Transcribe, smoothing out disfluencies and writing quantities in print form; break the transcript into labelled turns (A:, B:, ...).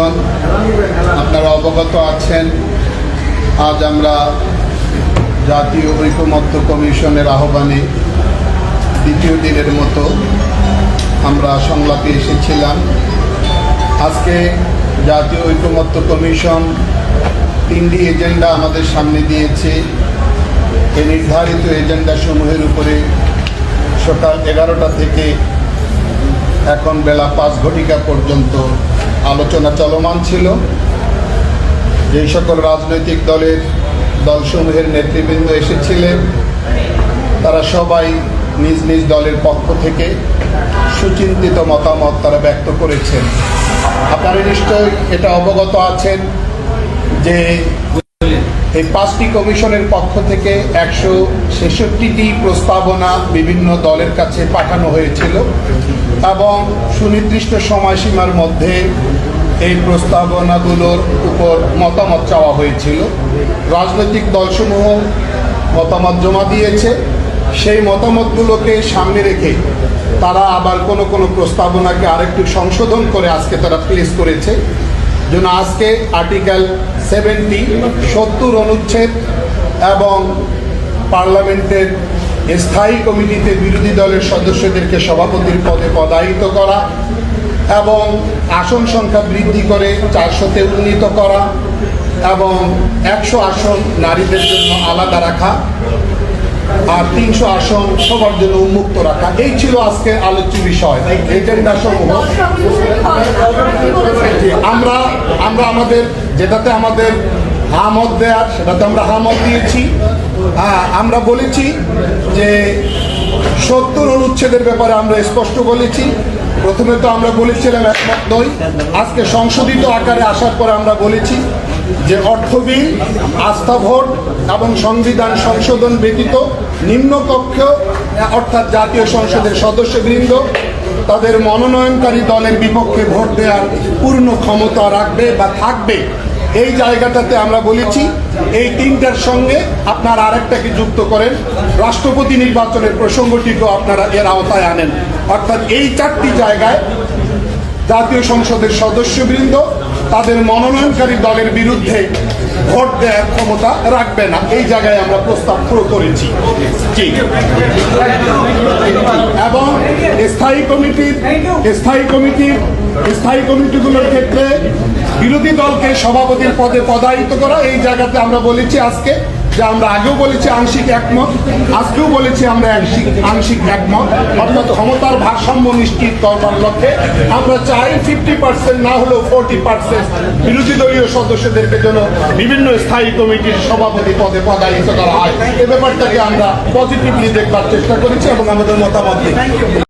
A: বন্ধুগণ, আপনারা অবগত আছেন আজ আমরা জাতীয় ঐকমত্য কমিশনের আহ্বানে দ্বিতীয় দিনের মতো আমরা সংলাপে এসেছিলাম। আজকে জাতীয় ঐকমত্য কমিশন 3টি এজেন্ডা আমাদের সামনে দিয়েছে। এই নির্ধারিত এজেন্ডা সমূহের উপরে সকাল 11টা থেকে এখন বেলা 5 ঘটিকা পর্যন্ত আলোচনা চলমান ছিল। যেই সকল রাজনৈতিক দলসমূহের নেতৃবৃন্দ এসেছিলেন তারা সবাই নিজ নিজ দলের পক্ষ থেকে সুচিন্তিত মতামত তারা ব্যক্ত করেছেন। আপনারা নিশ্চয়ই এটা অবগত আছেন যে এই 5টি কমিশনের পক্ষ থেকে 166টি প্রস্তাবনা বিভিন্ন দলের কাছে পাঠানো হয়েছিল এবং সুনির্দিষ্ট সময়সীমার মধ্যে এই প্রস্তাবনাগুলোর উপর মতামত চাওয়া হয়েছিল। রাজনৈতিক দলসমূহ মতামত জমা দিয়েছে। সেই মতামতগুলোকে সামনে রেখে তারা আবার কোনো প্রস্তাবনাকে আরেকটু সংশোধন করে আজকে তারা প্লেস করেছে। জন্য আজকে আর্টিকেল 70 অনুচ্ছেদ এবং পার্লামেন্টের স্থায়ী কমিটিতে বিরোধী দলের সদস্যদেরকে সভাপতির পদে পদায়িত করা এবং আসন সংখ্যা বৃদ্ধি করে 400-তে উন্নীত করা এবং 100 আসন নারীদের জন্য আলাদা রাখা আর 300 আসন সবার জন্য উন্মুক্ত রাখা, এই ছিল আজকে আলোচ্য বিষয়। এজেন্ডা সমূহ আমরা আমাদের যেটাতে আমাদের হামত দেয়ার সেটাতে আমরা হামত দিয়েছি। আমরা বলেছি যে 70 অনুচ্ছেদের ব্যাপারে আমরা স্পষ্ট বলেছি। প্রথমে তো আমরা বলেছিলাম একমত নই। আজকে সংশোধিত আকারে আসার পর আমরা বলেছি যে অর্থ বিল, আস্থা ভোট এবং সংবিধান সংশোধন ব্যতীত নিম্নকক্ষ অর্থাৎ জাতীয় সংসদের সদস্যবৃন্দ তাদের মনোনয়নকারী দলের বিপক্ষে ভোট দেওয়ার পূর্ণ ক্ষমতা রাখবে বা থাকবে। এই জায়গাটাতে আমরা বলেছি এই 3টার সঙ্গে আপনারা আরেকটাকে যুক্ত করেন, রাষ্ট্রপতি নির্বাচনের প্রসঙ্গটিকেও আপনারা এর আওতায় আনেন। অর্থাৎ এই 4টি জায়গায় জাতীয় সংসদের সদস্যবৃন্দ তাদের মনোনয়নকারী দলের বিরুদ্ধে ভোট দেওয়ার ক্ষমতা রাখবে না। এই জায়গায় আমরা প্রস্তাব করেছি। এবং স্থায়ী কমিটিগুলোর ক্ষেত্রে বিরোধী দলকে সভাপতির পদে পদায়িত করা, এই জায়গাতে আমরা বলেছি আজকে যে আমরা আগেও বলেছি আংশিক একমত, আজকেও বলেছি আমরা আংশিক একমত। অর্থাৎ ক্ষমতার ভারসাম্য নিশ্চিত করবার লক্ষ্যে আমরা চাই 50% না হলেও 40% বিরোধী দলীয় সদস্যদেরকে যেন বিভিন্ন স্থায়ী কমিটির সভাপতি পদে পদায়িত করা হয়। এ ব্যাপারটাকে আমরা পজিটিভলি দেখবার চেষ্টা করেছি এবং আমাদের মতামত দিই।